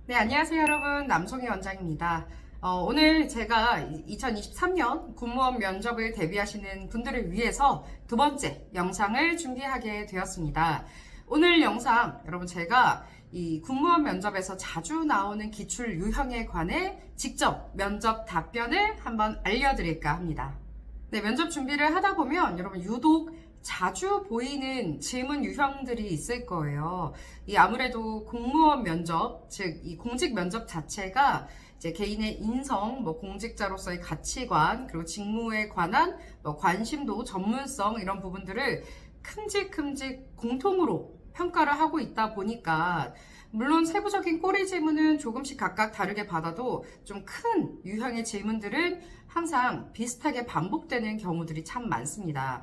네, 안녕하세요 여러분. 남송희 원장입니다. 오늘 제가 2023년 공무원 면접을 대비하시는 분들을 위해서 두 번째 영상을 준비하게 되었습니다. 오늘 영상 여러분 제가 이 공무원 면접에서 자주 나오는 기출 유형에 관해 직접 면접 답변을 한번 알려드릴까 합니다. 네, 면접 준비를 하다 보면 여러분 유독 자주 보이는 질문 유형들이 있을 거예요. 이 아무래도 공무원 면접, 즉 이 공직 면접 자체가 이제 개인의 인성, 공직자로서의 가치관, 그리고 직무에 관한 관심도, 전문성 이런 부분들을 큼직큼직 공통으로 평가를 하고 있다 보니까 물론 세부적인 꼬리 질문은 조금씩 각각 다르게 받아도 좀 큰 유형의 질문들은 항상 비슷하게 반복되는 경우들이 참 많습니다.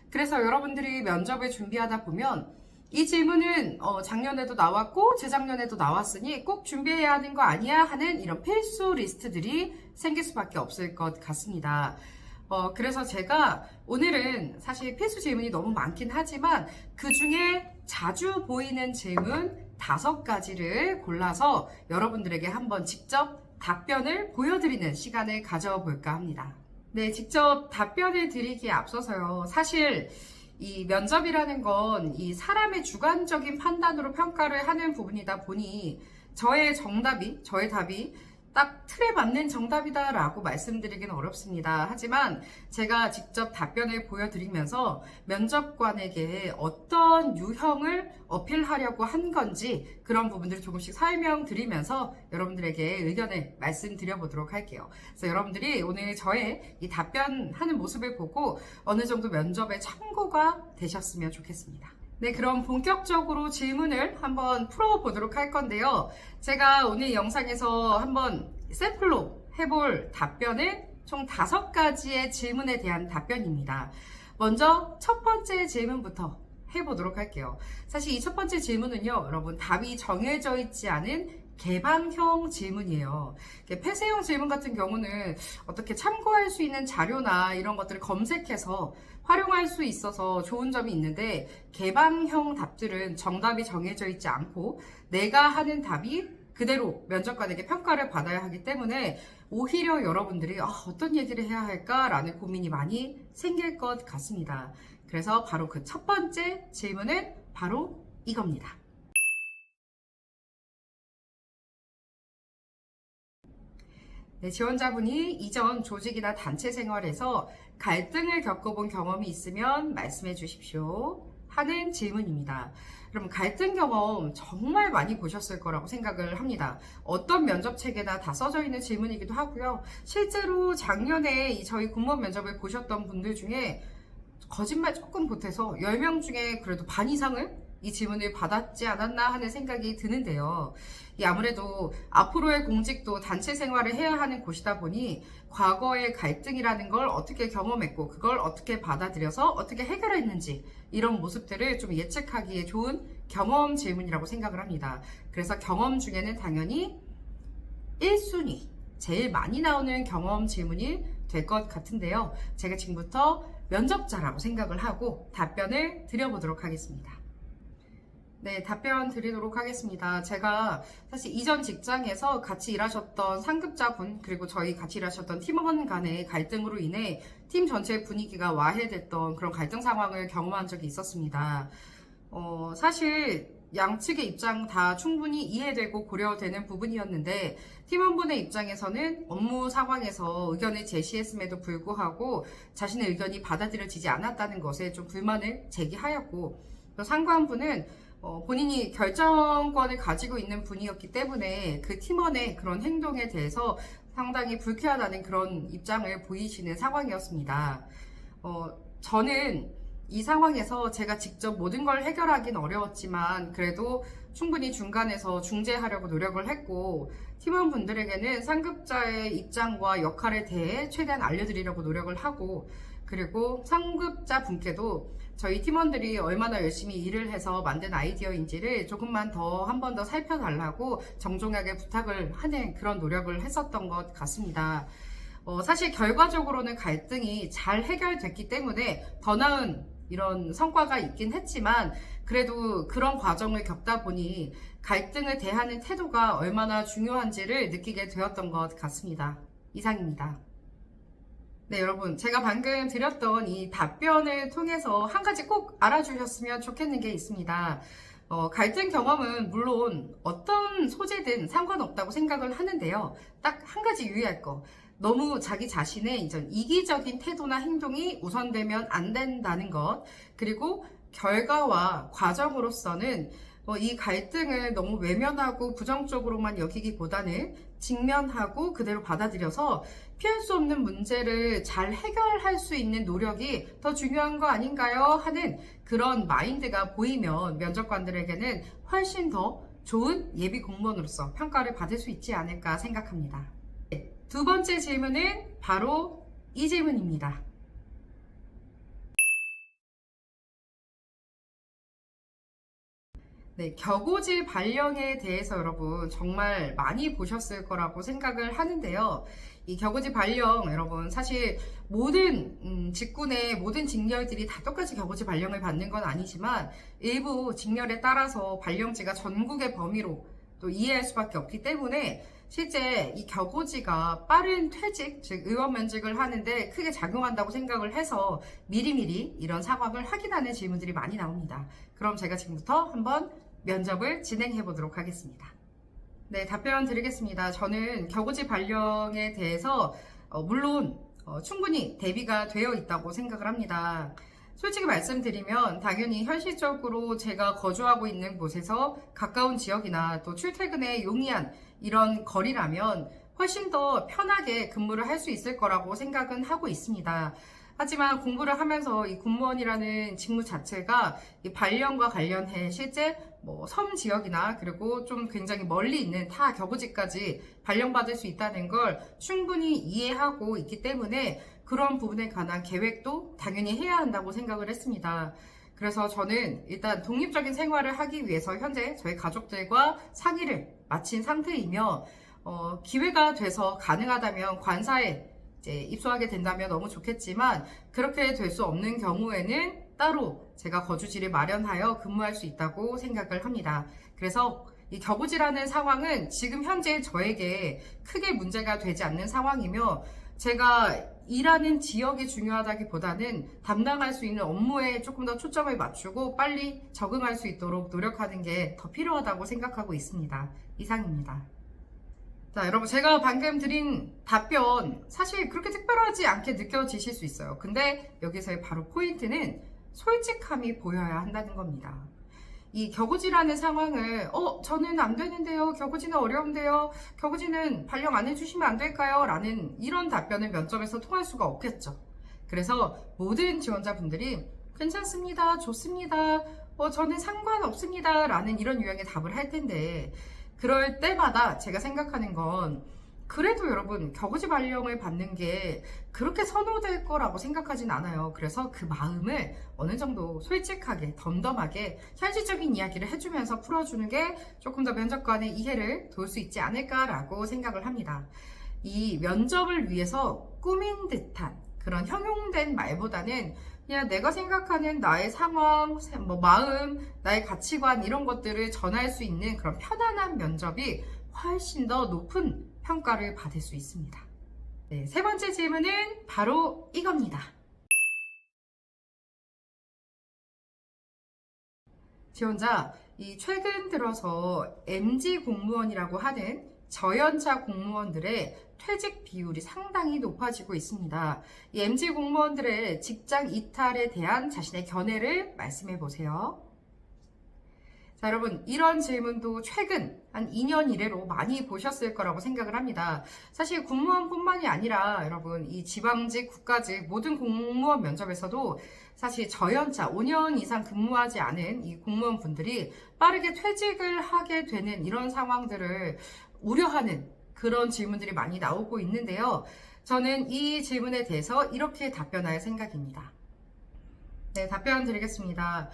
그래서 여러분들이 면접을 준비하다 보면 이 질문은 작년에도 나왔고 재작년에도 나왔으니 꼭 준비해야 하는 거 아니야 하는 이런 필수 리스트들이 생길 수밖에 없을 것 같습니다. 그래서 제가 오늘은 사실 필수 질문이 너무 많긴 하지만 그 중에 자주 보이는 질문 5가지를 골라서 여러분들에게 한번 직접 답변을 보여드리는 시간을 가져볼까 합니다. 네, 직접 답변을 드리기에 앞서서요. 사실 이 면접이라는 건 이 사람의 주관적인 판단으로 평가를 하는 부분이다 보니 저의 답이 딱 틀에 맞는 정답이다라고 말씀드리기는 어렵습니다. 하지만 제가 직접 답변을 보여드리면서 면접관에게 어떤 유형을 어필하려고 한 건지 그런 부분들을 조금씩 설명드리면서 여러분들에게 의견을 말씀드려보도록 할게요. 그래서 여러분들이 오늘 저의 이 답변하는 모습을 보고 어느 정도 면접에 참고가 되셨으면 좋겠습니다. 네, 그럼 본격적으로 질문을 한번 풀어보도록 할 건데요. 제가 오늘 영상에서 한번 샘플로 해볼 답변은 총 5가지의 질문에 대한 답변입니다. 먼저 첫 번째 질문부터 해보도록 할게요. 사실 이 첫 번째 질문은요, 여러분 답이 정해져 있지 않은 개방형 질문이에요. 폐쇄형 질문 같은 경우는 어떻게 참고할 수 있는 자료나 이런 것들을 검색해서 활용할 수 있어서 좋은 점이 있는데 개방형 답들은 정답이 정해져 있지 않고 내가 하는 답이 그대로 면접관에게 평가를 받아야 하기 때문에 오히려 여러분들이 어떤 얘기를 해야 할까라는 고민이 많이 생길 것 같습니다. 그래서 바로 그 첫 번째 질문은 바로 이겁니다. 네, 지원자분이 이전 조직이나 단체 생활에서 갈등을 겪어본 경험이 있으면 말씀해 주십시오 하는 질문입니다. 그럼 갈등 경험 정말 많이 보셨을 거라고 생각을 합니다. 어떤 면접 책에나 다 써져 있는 질문이기도 하고요. 실제로 작년에 저희 공무원 면접을 보셨던 분들 중에 거짓말 조금 보태서 10명 중에 그래도 반 이상을 이 질문을 받았지 않았나 하는 생각이 드는데요. 아무래도 앞으로의 공직도 단체 생활을 해야 하는 곳이다 보니 과거의 갈등이라는 걸 어떻게 경험했고 그걸 어떻게 받아들여서 어떻게 해결했는지 이런 모습들을 좀 예측하기에 좋은 경험 질문이라고 생각을 합니다. 그래서 경험 중에는 당연히 1순위, 제일 많이 나오는 경험 질문이 될 것 같은데요. 제가 지금부터 면접자라고 생각을 하고 답변을 드려보도록 하겠습니다. 네, 답변 드리도록 하겠습니다. 제가 사실 이전 직장에서 같이 일하셨던 상급자분 그리고 저희 같이 일하셨던 팀원 간의 갈등으로 인해 팀 전체 분위기가 와해됐던 그런 갈등 상황을 경험한 적이 있었습니다. 사실 양측의 입장 다 충분히 이해되고 고려되는 부분이었는데 팀원분의 입장에서는 업무 상황에서 의견을 제시했음에도 불구하고 자신의 의견이 받아들여지지 않았다는 것에 좀 불만을 제기하였고 또 상관분은 본인이 결정권을 가지고 있는 분이었기 때문에 그 팀원의 그런 행동에 대해서 상당히 불쾌하다는 그런 입장을 보이시는 상황이었습니다. 저는 이 상황에서 제가 직접 모든 걸 해결하긴 어려웠지만 그래도 충분히 중간에서 중재하려고 노력을 했고 팀원분들에게는 상급자의 입장과 역할에 대해 최대한 알려드리려고 노력을 하고 그리고 상급자 분께도 저희 팀원들이 얼마나 열심히 일을 해서 만든 아이디어인지를 조금만 더 한 번 더 살펴달라고 정중하게 부탁을 하는 그런 노력을 했었던 것 같습니다. 사실 결과적으로는 갈등이 잘 해결됐기 때문에 더 나은 이런 성과가 있긴 했지만 그래도 그런 과정을 겪다 보니 갈등을 대하는 태도가 얼마나 중요한지를 느끼게 되었던 것 같습니다. 이상입니다. 네, 여러분, 제가 방금 드렸던 이 답변을 통해서 한 가지 꼭 알아주셨으면 좋겠는 게 있습니다. 갈등 경험은 물론 어떤 소재든 상관없다고 생각을 하는데요. 딱 한 가지 유의할 거. 너무 자기 자신의 이전 이기적인 태도나 행동이 우선되면 안 된다는 것. 그리고 결과와 과정으로서는 이 갈등을 너무 외면하고 부정적으로만 여기기보다는 직면하고 그대로 받아들여서 피할 수 없는 문제를 잘 해결할 수 있는 노력이 더 중요한 거 아닌가요? 하는 그런 마인드가 보이면 면접관들에게는 훨씬 더 좋은 예비 공무원으로서 평가를 받을 수 있지 않을까 생각합니다. 두 번째 질문은 바로 이 질문입니다. 네, 격오지 발령에 대해서 여러분 정말 많이 보셨을 거라고 생각을 하는데요. 이 격오지 발령 여러분 사실 모든 직군의 모든 직렬들이 다 똑같이 격오지 발령을 받는 건 아니지만 일부 직렬에 따라서 발령지가 전국의 범위로 또 이해할 수밖에 없기 때문에 실제 이 격오지가 빠른 퇴직, 즉 의원 면직을 하는데 크게 작용한다고 생각을 해서 미리미리 이런 상황을 확인하는 질문들이 많이 나옵니다. 그럼 제가 지금부터 한번 면접을 진행해 보도록 하겠습니다. 네, 답변 드리겠습니다. 저는 격오지 발령에 대해서 물론 충분히 대비가 되어 있다고 생각을 합니다. 솔직히 말씀드리면 당연히 현실적으로 제가 거주하고 있는 곳에서 가까운 지역이나 또 출퇴근에 용이한 이런 거리라면 훨씬 더 편하게 근무를 할 수 있을 거라고 생각은 하고 있습니다. 하지만 공부를 하면서 이 공무원이라는 직무 자체가 이 발령과 관련해 실제 섬 지역이나 그리고 좀 굉장히 멀리 있는 타 격오지까지 발령받을 수 있다는 걸 충분히 이해하고 있기 때문에 그런 부분에 관한 계획도 당연히 해야 한다고 생각을 했습니다. 그래서 저는 일단 독립적인 생활을 하기 위해서 현재 저희 가족들과 상의를 마친 상태이며 기회가 돼서 가능하다면 관사에 이제 입소하게 된다면 너무 좋겠지만 그렇게 될 수 없는 경우에는 따로 제가 거주지를 마련하여 근무할 수 있다고 생각을 합니다. 그래서 이 격오지라는 상황은 지금 현재 저에게 크게 문제가 되지 않는 상황이며 제가 일하는 지역이 중요하다기보다는 담당할 수 있는 업무에 조금 더 초점을 맞추고 빨리 적응할 수 있도록 노력하는 게 더 필요하다고 생각하고 있습니다. 이상입니다. 자, 여러분 제가 방금 드린 답변 사실 그렇게 특별하지 않게 느껴지실 수 있어요. 근데 여기서의 바로 포인트는 솔직함이 보여야 한다는 겁니다. 이 격오지라는 상황을 저는 안 되는데요. 격오지는 어려운데요. 격오지는 발령 안 해주시면 안 될까요? 라는 이런 답변을 면접에서 통할 수가 없겠죠. 그래서 모든 지원자분들이 괜찮습니다. 좋습니다. 저는 상관없습니다. 라는 이런 유형의 답을 할 텐데 그럴 때마다 제가 생각하는 건 그래도 여러분 격오지 발령을 받는 게 그렇게 선호될 거라고 생각하진 않아요. 그래서 그 마음을 어느 정도 솔직하게 덤덤하게 현실적인 이야기를 해주면서 풀어주는 게 조금 더 면접관의 이해를 도울 수 있지 않을까라고 생각을 합니다. 이 면접을 위해서 꾸민 듯한 그런 형용된 말보다는 그냥 내가 생각하는 나의 상황, 마음, 나의 가치관 이런 것들을 전할 수 있는 그런 편안한 면접이 훨씬 더 높은 평가를 받을 수 있습니다. 네, 세 번째 질문은 바로 이겁니다. 지원자, 이 최근 들어서 MG 공무원이라고 하는 저연차 공무원들의 퇴직 비율이 상당히 높아지고 있습니다. 이 MG 공무원들의 직장 이탈에 대한 자신의 견해를 말씀해 보세요. 자, 여러분 이런 질문도 최근 한 2년 이래로 많이 보셨을 거라고 생각을 합니다. 사실 공무원뿐만이 아니라 여러분 이 지방직, 국가직 모든 공무원 면접에서도 사실 저연차 5년 이상 근무하지 않은 이 공무원분들이 빠르게 퇴직을 하게 되는 이런 상황들을 우려하는 그런 질문들이 많이 나오고 있는데요. 저는 이 질문에 대해서 이렇게 답변할 생각입니다. 네, 답변 드리겠습니다.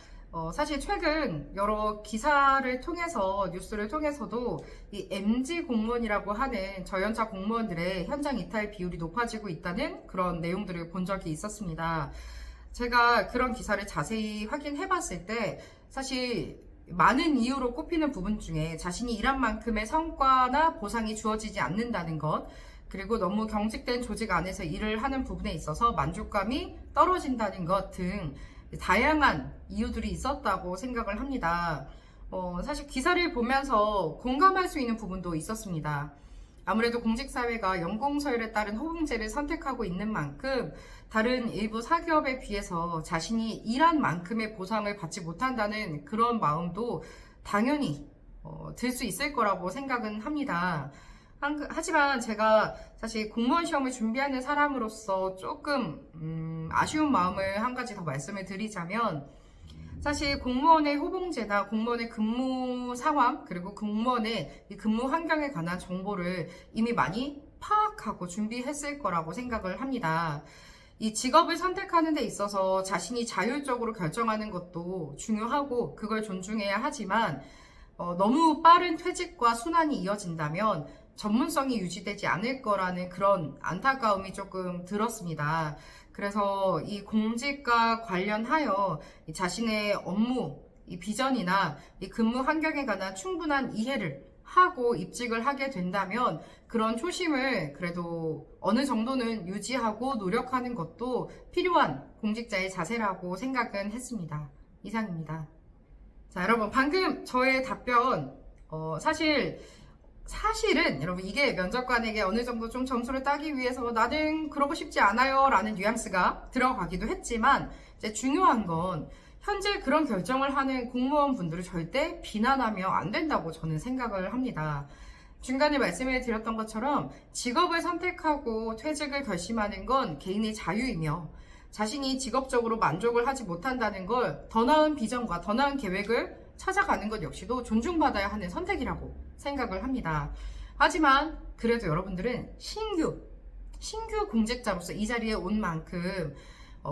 사실 최근 여러 기사를 통해서 뉴스를 통해서도 이 MG 공무원이라고 하는 저연차 공무원들의 현장 이탈 비율이 높아지고 있다는 그런 내용들을 본 적이 있었습니다. 제가 그런 기사를 자세히 확인해 봤을 때 사실 많은 이유로 꼽히는 부분 중에 자신이 일한 만큼의 성과나 보상이 주어지지 않는다는 것, 그리고 너무 경직된 조직 안에서 일을 하는 부분에 있어서 만족감이 떨어진다는 것 등 다양한 이유들이 있었다고 생각을 합니다. 사실 기사를 보면서 공감할 수 있는 부분도 있었습니다. 아무래도 공직사회가 연공서열에 따른 호봉제를 선택하고 있는 만큼 다른 일부 사기업에 비해서 자신이 일한 만큼의 보상을 받지 못한다는 그런 마음도 당연히 들 수 있을 거라고 생각은 합니다. 하지만 제가 사실 공무원 시험을 준비하는 사람으로서 조금 아쉬운 마음을 한 가지 더 말씀을 드리자면, 사실 공무원의 호봉제나 공무원의 근무 상황, 그리고 공무원의 이 근무 환경에 관한 정보를 이미 많이 파악하고 준비했을 거라고 생각을 합니다. 이 직업을 선택하는 데 있어서 자신이 자율적으로 결정하는 것도 중요하고 그걸 존중해야 하지만, 너무 빠른 퇴직과 순환이 이어진다면 전문성이 유지되지 않을 거라는 그런 안타까움이 조금 들었습니다. 그래서 이 공직과 관련하여 자신의 업무, 이 비전이나 이 근무 환경에 관한 충분한 이해를 하고 입직을 하게 된다면 그런 초심을 그래도 어느 정도는 유지하고 노력하는 것도 필요한 공직자의 자세라고 생각은 했습니다. 이상입니다. 자, 여러분, 방금 저의 답변, 사실은 여러분, 이게 면접관에게 어느 정도 좀 점수를 따기 위해서 나는 그러고 싶지 않아요 라는 뉘앙스가 들어가기도 했지만, 이제 중요한 건 현재 그런 결정을 하는 공무원 분들을 절대 비난하면 안 된다고 저는 생각을 합니다. 중간에 말씀을 드렸던 것처럼 직업을 선택하고 퇴직을 결심하는 건 개인의 자유이며, 자신이 직업적으로 만족을 하지 못한다는 걸 더 나은 비전과 더 나은 계획을 찾아가는 것 역시도 존중받아야 하는 선택이라고 생각을 합니다. 하지만 그래도 여러분들은 신규 공직자로서 이 자리에 온 만큼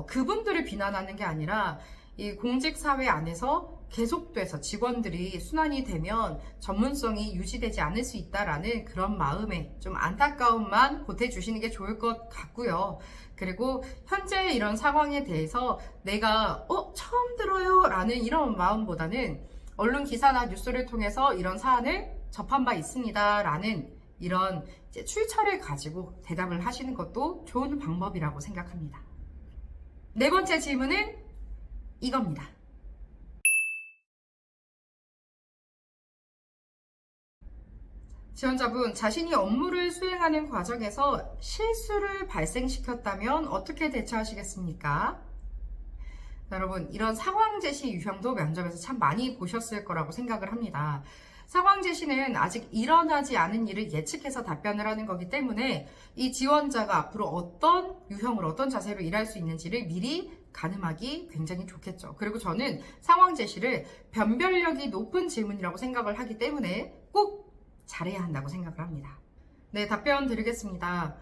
그분들을 비난하는 게 아니라 이 공직사회 안에서 계속돼서 직원들이 순환이 되면 전문성이 유지되지 않을 수 있다라는 그런 마음에 좀 안타까움만 보태주시는 게 좋을 것 같고요. 그리고 현재 이런 상황에 대해서 내가 처음 들어요 라는 이런 마음보다는 언론 기사나 뉴스를 통해서 이런 사안을 접한 바 있습니다 라는 이런 이제 출처를 가지고 대답을 하시는 것도 좋은 방법이라고 생각합니다. 네 번째 질문은 이겁니다. 지원자분, 자신이 업무를 수행하는 과정에서 실수를 발생시켰다면 어떻게 대처하시겠습니까? 여러분, 이런 상황 제시 유형도 면접에서 참 많이 보셨을 거라고 생각을 합니다. 상황 제시는 아직 일어나지 않은 일을 예측해서 답변을 하는 거기 때문에 이 지원자가 앞으로 어떤 유형으로 어떤 자세로 일할 수 있는지를 미리 가늠하기 굉장히 좋겠죠. 그리고 저는 상황 제시를 변별력이 높은 질문이라고 생각을 하기 때문에 꼭 잘해야 한다고 생각을 합니다. 네, 답변 드리겠습니다.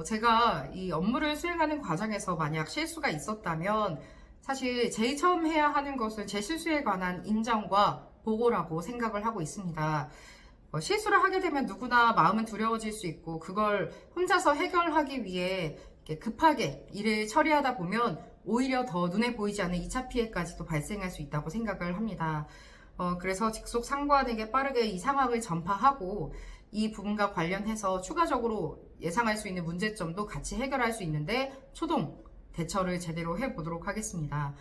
제가 이 업무를 수행하는 과정에서 만약 실수가 있었다면 사실 제일 처음 해야 하는 것은 제 실수에 관한 인정과 보고라고 생각을 하고 있습니다. 실수를 하게 되면 누구나 마음은 두려워질 수 있고 그걸 혼자서 해결하기 위해 급하게 일을 처리하다 보면 오히려 더 눈에 보이지 않는 2차 피해까지도 발생할 수 있다고 생각을 합니다. 그래서 직속 상관에게 빠르게 이 상황을 전파하고 이 부분과 관련해서 추가적으로 예상할 수 있는 문제점도 같이 해결할 수 있는데 초동 대처를 제대로 해보도록 하겠습니다.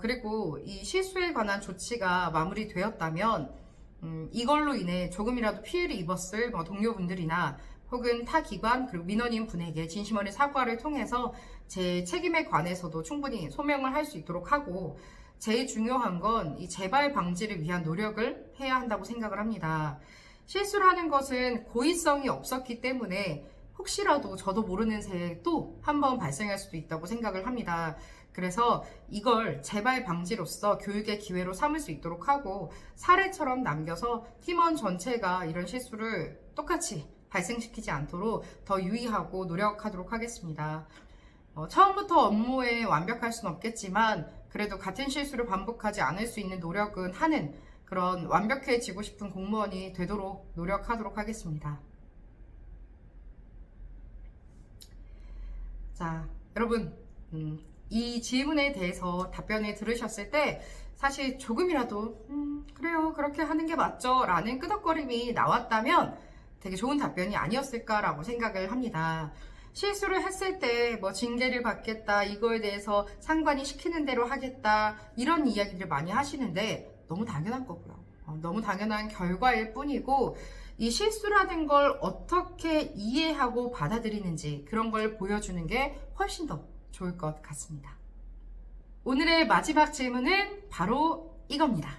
그리고 이 실수에 관한 조치가 마무리되었다면 이걸로 인해 조금이라도 피해를 입었을 동료분들이나 혹은 타 기관 그리고 민원인 분에게 진심 어린 사과를 통해서 제 책임에 관해서도 충분히 소명을 할 수 있도록 하고, 제일 중요한 건 이 재발 방지를 위한 노력을 해야 한다고 생각을 합니다. 실수를 하는 것은 고의성이 없었기 때문에 혹시라도 저도 모르는 새에 또 한 번 발생할 수도 있다고 생각을 합니다. 그래서 이걸 재발 방지로서 교육의 기회로 삼을 수 있도록 하고 사례처럼 남겨서 팀원 전체가 이런 실수를 똑같이 발생시키지 않도록 더 유의하고 노력하도록 하겠습니다. 처음부터 업무에 완벽할 수는 없겠지만 그래도 같은 실수를 반복하지 않을 수 있는 노력은 하는 그런 완벽해지고 싶은 공무원이 되도록 노력하도록 하겠습니다. 자, 여러분, 이 질문에 대해서 답변을 들으셨을 때 사실 조금이라도 그래요, 그렇게 하는 게 맞죠 라는 끄덕거림이 나왔다면 되게 좋은 답변이 아니었을까라고 생각을 합니다. 실수를 했을 때 뭐 징계를 받겠다, 이거에 대해서 상관이 시키는 대로 하겠다, 이런 이야기를 많이 하시는데 너무 당연한 거고요. 너무 당연한 결과일 뿐이고, 이 실수라는 걸 어떻게 이해하고 받아들이는지 그런 걸 보여주는 게 훨씬 더 좋을 것 같습니다. 오늘의 마지막 질문은 바로 이겁니다.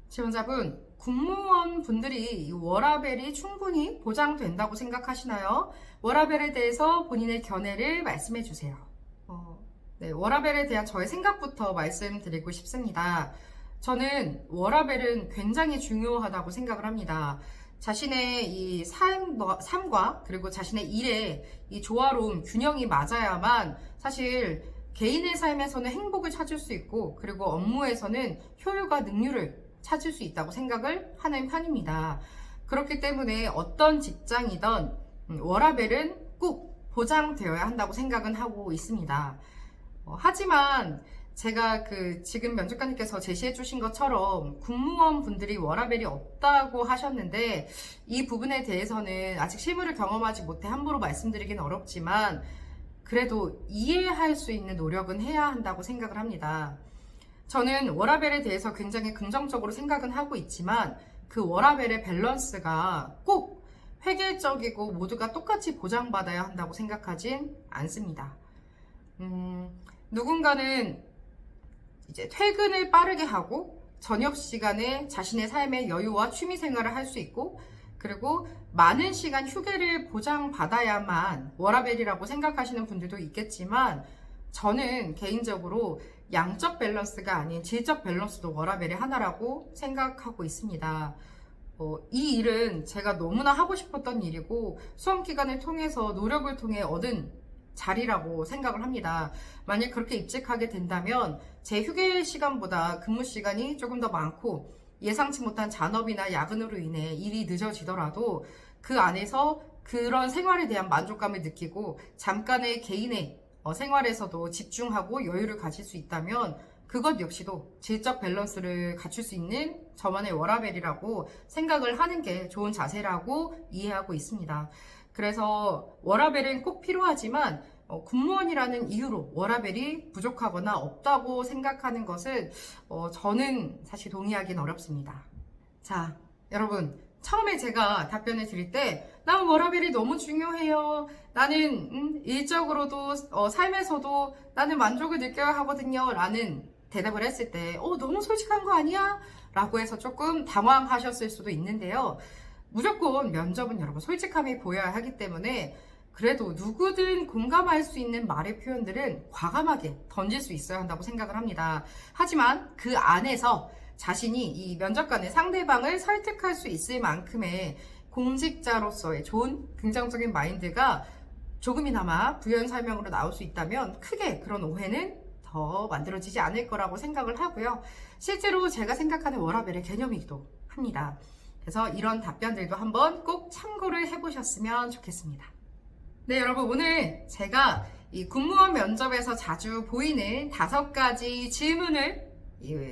지원자분, 공무원 분들이 워라밸이 충분히 보장된다고 생각하시나요? 워라밸에 대해서 본인의 견해를 말씀해 주세요. 네, 워라밸에 대한 저의 생각부터 말씀드리고 싶습니다. 저는 워라밸은 굉장히 중요하다고 생각을 합니다. 자신의 이 삶과 그리고 자신의 일의 이 조화로운 균형이 맞아야만 사실 개인의 삶에서는 행복을 찾을 수 있고, 그리고 업무에서는 효율과 능률을 찾을 수 있다고 생각을 하는 편입니다. 그렇기 때문에 어떤 직장이든 워라밸은 꼭 보장되어야 한다고 생각은 하고 있습니다. 하지만 제가 지금 면접관님께서 제시해 주신 것처럼 공무원 분들이 워라밸이 없다고 하셨는데, 이 부분에 대해서는 아직 실무를 경험하지 못해 함부로 말씀드리긴 어렵지만 그래도 이해할 수 있는 노력은 해야 한다고 생각을 합니다. 저는 워라밸에 대해서 굉장히 긍정적으로 생각은 하고 있지만 그 워라밸의 밸런스가 꼭 획일적이고 모두가 똑같이 보장받아야 한다고 생각하진 않습니다. 누군가는 이제 퇴근을 빠르게 하고 저녁 시간에 자신의 삶의 여유와 취미 생활을 할 수 있고, 그리고 많은 시간 휴게를 보장받아야만 워라밸이라고 생각하시는 분들도 있겠지만, 저는 개인적으로 양적 밸런스가 아닌 질적 밸런스도 워라밸의 하나라고 생각하고 있습니다. 이 일은 제가 너무나 하고 싶었던 일이고 수험 기간을 통해서 노력을 통해 얻은 자리라고 생각을 합니다. 만약 그렇게 입직하게 된다면 제 휴게 시간보다 근무 시간이 조금 더 많고 예상치 못한 잔업이나 야근으로 인해 일이 늦어지더라도 그 안에서 그런 생활에 대한 만족감을 느끼고 잠깐의 개인의 생활에서도 집중하고 여유를 가질 수 있다면 그것 역시도 질적 밸런스를 갖출 수 있는 저만의 워라밸이라고 생각을 하는 게 좋은 자세라고 이해하고 있습니다. 그래서 워라밸은 꼭 필요하지만 공무원이라는 이유로 워라밸이 부족하거나 없다고 생각하는 것은 저는 사실 동의하기는 어렵습니다. 자, 여러분, 처음에 제가 답변을 드릴 때 나는 워라밸이 너무 중요해요. 나는 일적으로도 삶에서도 나는 만족을 느껴야 하거든요 라는 대답을 했을 때 너무 솔직한 거 아니야? 라고 해서 조금 당황하셨을 수도 있는데요. 무조건 면접은 여러분 솔직함이 보여야 하기 때문에 그래도 누구든 공감할 수 있는 말의 표현들은 과감하게 던질 수 있어야 한다고 생각을 합니다. 하지만 그 안에서 자신이 이 면접관의 상대방을 설득할 수 있을 만큼의 공직자로서의 좋은 긍정적인 마인드가 조금이나마 부연 설명으로 나올 수 있다면 크게 그런 오해는 더 만들어지지 않을 거라고 생각을 하고요. 실제로 제가 생각하는 워라밸의 개념이기도 합니다. 그래서 이런 답변들도 한번 꼭 참고를 해보셨으면 좋겠습니다. 네, 여러분, 오늘 제가 이 공무원 면접에서 자주 보이는 5가지 질문을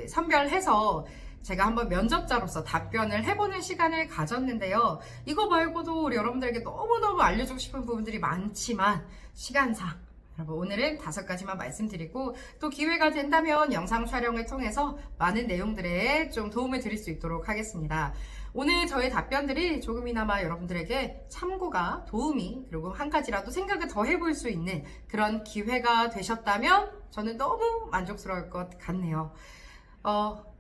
선별해서 제가 한번 면접자로서 답변을 해보는 시간을 가졌는데요. 이거 말고도 우리 여러분들에게 너무너무 알려주고 싶은 부분들이 많지만 시간상 여러분 오늘은 5가지만 말씀드리고 또 기회가 된다면 영상 촬영을 통해서 많은 내용들에 좀 도움을 드릴 수 있도록 하겠습니다. 오늘 저의 답변들이 조금이나마 여러분들에게 참고가 도움이 그리고 한 가지라도 생각을 더 해볼 수 있는 그런 기회가 되셨다면 저는 너무 만족스러울 것 같네요.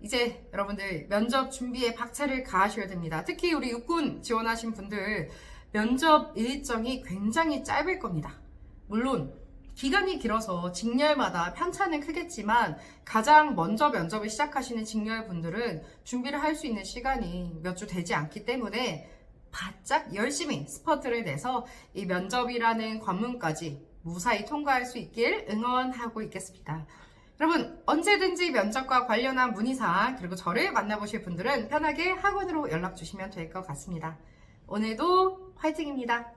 이제 여러분들 면접 준비에 박차를 가하셔야 됩니다. 특히 우리 육군 지원하신 분들 면접 일정이 굉장히 짧을 겁니다. 물론 기간이 길어서 직렬마다 편차는 크겠지만 가장 먼저 면접을 시작하시는 직렬분들은 준비를 할 수 있는 시간이 몇 주 되지 않기 때문에 바짝 열심히 스퍼트를 내서 이 면접이라는 관문까지 무사히 통과할 수 있길 응원하고 있겠습니다. 여러분 언제든지 면접과 관련한 문의사항 그리고 저를 만나보실 분들은 편하게 학원으로 연락 주시면 될 것 같습니다. 오늘도 화이팅입니다.